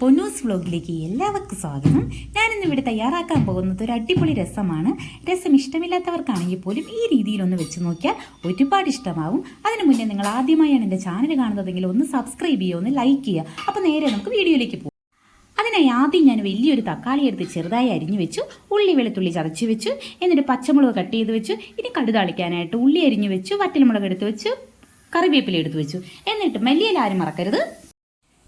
പൊന്നൂസ് വ്ലോഗിലേക്ക് എല്ലാവർക്കും സ്വാഗതം. ഞാനിന്ന് ഇവിടെ തയ്യാറാക്കാൻ പോകുന്നത് ഒരു അടിപൊളി രസമാണ്. രസം ഇഷ്ടമില്ലാത്തവർക്കാണെങ്കിൽ പോലും ഈ രീതിയിലൊന്ന് വെച്ച് നോക്കിയാൽ ഒരുപാട് ഇഷ്ടമാവും. അതിനു മുന്നേ നിങ്ങൾ ആദ്യമായാണ് എൻ്റെ ചാനൽ കാണുന്നതെങ്കിൽ ഒന്ന് സബ്സ്ക്രൈബ് ചെയ്യുക, ഒന്ന് ലൈക്ക് ചെയ്യുക. അപ്പോൾ നേരെ നമുക്ക് വീഡിയോയിലേക്ക് പോകും. അതിനായി ആദ്യം ഞാൻ വലിയൊരു തക്കാളി എടുത്ത് ചെറുതായി അരിഞ്ഞു വെച്ചു, ഉള്ളി വെളുത്തുള്ളി ചതച്ച് വെച്ചു, എന്നിട്ട് പച്ചമുളക് കട്ട് ചെയ്ത് വെച്ചു. ഇനി കടുക് താളിക്കാനായിട്ട് ഉള്ളി അരിഞ്ഞു വെച്ചു, വറ്റൽമുളക് എടുത്ത് വെച്ചു, കറിവേപ്പില എടുത്ത് വെച്ചു. എന്നിട്ട് മല്ലിയില ആരും മറക്കരുത്.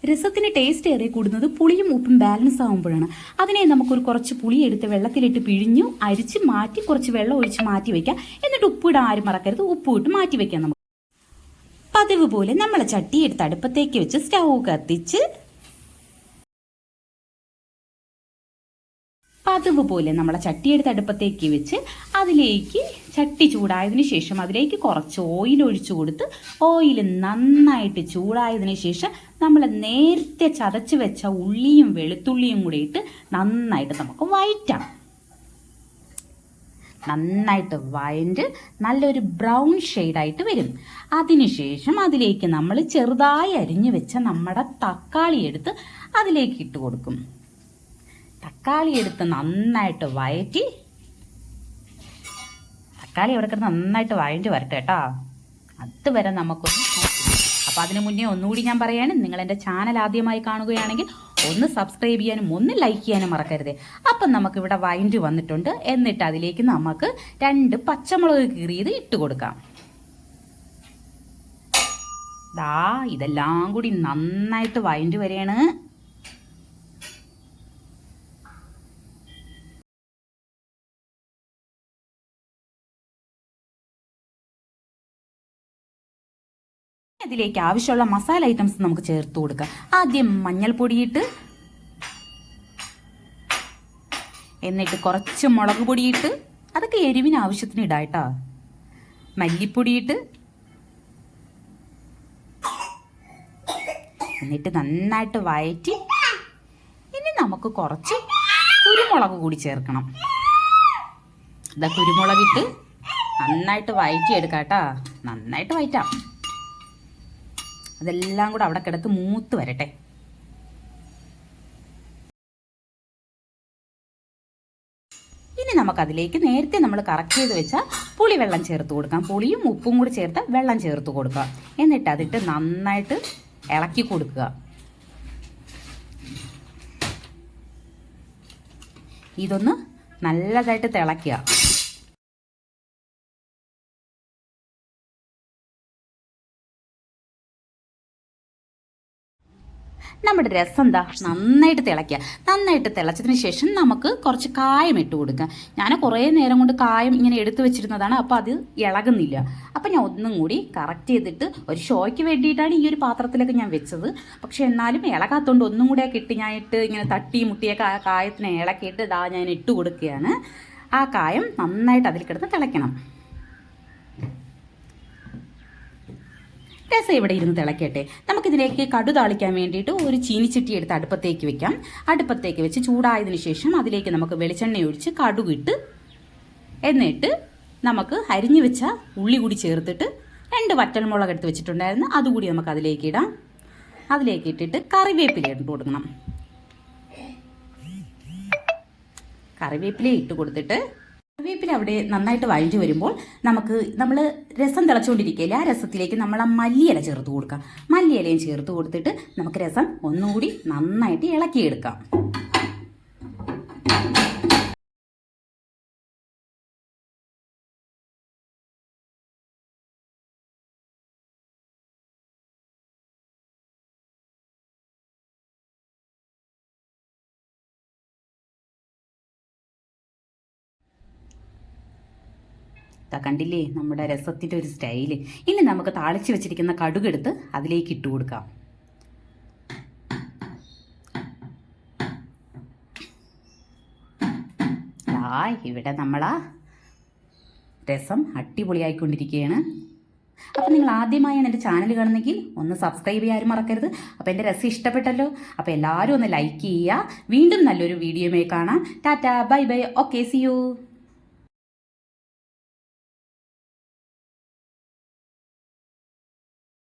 രസത്തിന് ടേസ്റ്റ് ഏറെ കൂടുന്നത് പുളിയും ഉപ്പും ബാലൻസ് ആകുമ്പോഴാണ്. അതിനെ നമുക്കൊരു കുറച്ച് പുളി എടുത്ത് വെള്ളത്തിലിട്ട് പിഴിഞ്ഞു അരിച്ച് മാറ്റി കുറച്ച് വെള്ളം ഒഴിച്ച് മാറ്റി വയ്ക്കാം. എന്നിട്ട് ഉപ്പിടാൻ ആരും മറക്കരുത്. ഉപ്പ് ഇട്ട് മാറ്റി വയ്ക്കാം. നമുക്ക് പതിവ് പോലെ നമ്മളെ ചട്ടി എടുത്ത് അടുപ്പത്തേക്ക് വെച്ച് സ്റ്റൗ കത്തിച്ച് അടുപ്പത്തേക്ക് വെച്ച് അതിലേക്ക് ചട്ടി ചൂടായതിനു ശേഷം അതിലേക്ക് കുറച്ച് ഓയിൽ ഒഴിച്ചു കൊടുത്ത് ഓയിൽ നന്നായിട്ട് ചൂടായതിനു ശേഷം നമ്മൾ നേരത്തെ ചതച്ച് വെച്ച ഉള്ളിയും വെളുത്തുള്ളിയും കൂടി ഇട്ട് നന്നായിട്ട് നമുക്ക് വഴറ്റാം. നന്നായിട്ട് വഴണ്ട് നല്ലൊരു ബ്രൗൺ ഷെയ്ഡായിട്ട് വരും. അതിനുശേഷം അതിലേക്ക് നമ്മൾ ചെറുതായി അരിഞ്ഞു വെച്ച നമ്മുടെ തക്കാളി എടുത്ത് അതിലേക്ക് ഇട്ട് കൊടുക്കും. തക്കാളി എടുത്ത് നന്നായിട്ട് വഴറ്റി, തക്കാളി അവിടെ കിടന്ന് നന്നായിട്ട് വഴറ്റി വരട്ടെ കേട്ടോ. അതുവരെ നമുക്കൊന്ന് അപ്പം അതിന് മുന്നേ ഒന്നുകൂടി ഞാൻ പറയാണ്, നിങ്ങൾ എൻ്റെ ചാനൽ ആദ്യമായി കാണുകയാണെങ്കിൽ ഒന്ന് സബ്സ്ക്രൈബ് ചെയ്യാനും ഒന്ന് ലൈക്ക് ചെയ്യാനും മറക്കരുത്. അപ്പം നമുക്കിവിടെ വഴറ്റി വന്നിട്ടുണ്ട്. എന്നിട്ട് അതിലേക്ക് നമുക്ക് 2 പച്ചമുളക് കീറിയത് ഇട്ട് കൊടുക്കാം. ഇതെല്ലാം കൂടി നന്നായിട്ട് വഴറ്റി വരികയാണ്. ഇതിലേക്ക് ആവശ്യമുള്ള മസാല ഐറ്റംസ് നമുക്ക് ചേർത്ത് കൊടുക്കാം. ആദ്യം മഞ്ഞൾപ്പൊടിയിട്ട്, എന്നിട്ട് കുറച്ച് മുളക് പൊടിയിട്ട്, അതൊക്കെ എരിവിന് ആവശ്യത്തിന് ഇടാട്ടോ. മല്ലിപ്പൊടിയിട്ട്, എന്നിട്ട് നന്നായിട്ട് വഴറ്റി ഇനി നമുക്ക് കുറച്ച് കുരുമുളക് കൂടി ചേർക്കണം. കുരുമുളകിട്ട് നന്നായിട്ട് വഴറ്റിയെടുക്കാം കേട്ടോ. നന്നായിട്ട് വഴറ്റാം. അതെല്ലാം കൂടെ അവിടെ കിടത്ത് മൂത്ത് വരട്ടെ. ഇനി നമുക്കതിലേക്ക് നേരത്തെ നമ്മൾ കറക്റ്റ് ചെയ്ത് വെച്ചാൽ പുളിവെള്ളം ചേർത്ത് കൊടുക്കാം. പുളിയും ഉപ്പും കൂടി ചേർത്ത് വെള്ളം ചേർത്ത് കൊടുക്കുക. എന്നിട്ട് അതിട്ട് നന്നായിട്ട് ഇളക്കി കൊടുക്കുക. ഇതൊന്ന് നല്ലതായിട്ട് തിളയ്ക്കുക. നമ്മുടെ രസം നന്നായിട്ട് തിളയ്ക്കുക. നന്നായിട്ട് തിളച്ചതിന് ശേഷം നമുക്ക് കുറച്ച് കായം ഇട്ട് കൊടുക്കാം. ഞാൻ കുറേ നേരം കൊണ്ട് കായം ഇങ്ങനെ എടുത്തു വെച്ചിരുന്നതാണ്. അപ്പോൾ അത് ഇളകുന്നില്ല. അപ്പോൾ ഞാൻ ഒന്നും കൂടി കറക്റ്റ് ചെയ്തിട്ട് ഒരു ഷോയ്ക്ക് വേണ്ടിയിട്ടാണ് ഈ ഒരു പാത്രത്തിലൊക്കെ ഞാൻ വെച്ചത്. പക്ഷെ എന്നാലും ഇളകാത്തോണ്ട് ഒന്നും കൂടെയൊക്കെ ഇട്ട് ഞാൻ ഇങ്ങനെ തട്ടി മുട്ടിയൊക്കെ ആ കായത്തിനെ ഇളക്കിയിട്ട് ഞാൻ ഇട്ട് കൊടുക്കുകയാണ്. ആ കായം നന്നായിട്ട് അതിൽ കിടന്ന് തിളയ്ക്കണം. രസം ഇവിടെ ഇരുന്ന് തിളക്കട്ടെ. നമുക്കിതിലേക്ക് കടു താളിക്കാൻ വേണ്ടിയിട്ട് ഒരു ചീനിച്ചട്ടി എടുത്ത് അടുപ്പത്തേക്ക് വെക്കാം. അടുപ്പത്തേക്ക് വെച്ച് ചൂടായതിനു ശേഷം അതിലേക്ക് നമുക്ക് വെളിച്ചെണ്ണ ഒഴിച്ച് കടുകിട്ട്, എന്നിട്ട് നമുക്ക് അരിഞ്ഞു വെച്ച ഉള്ളി കൂടി ചേർത്തിട്ട് 2 വറ്റൽമുളക് എടുത്ത് വെച്ചിട്ടുണ്ടായിരുന്നു, അതുകൂടി നമുക്ക് അതിലേക്ക് ഇടാം. അതിലേക്ക് ഇട്ടിട്ട് കറിവേപ്പില ഇട്ട് കൊടുക്കണം. കറിവേപ്പില ഇട്ട് കൊടുത്തിട്ട് കറിവേപ്പില അവിടെ നന്നായിട്ട് വഴറ്റി വരുമ്പോൾ നമ്മൾ രസം തിളച്ചുകൊണ്ടിരിക്കുകയില്ല. ആ രസത്തിലേക്ക് നമ്മൾ ആ മല്ലിയില ചേർത്ത് കൊടുക്കാം. മല്ലിയിലയും ചേർത്ത് കൊടുത്തിട്ട് നമുക്ക് രസം ഒന്നുകൂടി നന്നായിട്ട് ഇളക്കിയെടുക്കാം. കണ്ടില്ലേ നമ്മുടെ രസത്തിൻ്റെ ഒരു സ്റ്റൈല്. ഇനി നമുക്ക് താളിച്ച് വെച്ചിരിക്കുന്ന കടുകെടുത്ത് അതിലേക്ക് ഇട്ട് കൊടുക്കാം. ഇവിടെ നമ്മളാ രസം അടിപൊളിയായിക്കൊണ്ടിരിക്കുകയാണ്. അപ്പോൾ നിങ്ങൾ ആദ്യമായാണ് എൻ്റെ ചാനൽ കാണുന്നെങ്കിൽ ഒന്ന് സബ്സ്ക്രൈബ് ചെയ്യാനും മറക്കരുത്. അപ്പോൾ എൻ്റെ രസം ഇഷ്ടപ്പെട്ടല്ലോ. അപ്പോൾ എല്ലാവരും ഒന്ന് ലൈക്ക് ചെയ്യുക. വീണ്ടും നല്ലൊരു വീഡിയോയുമായി കാണാം. Tata, bye bye, okay, see U.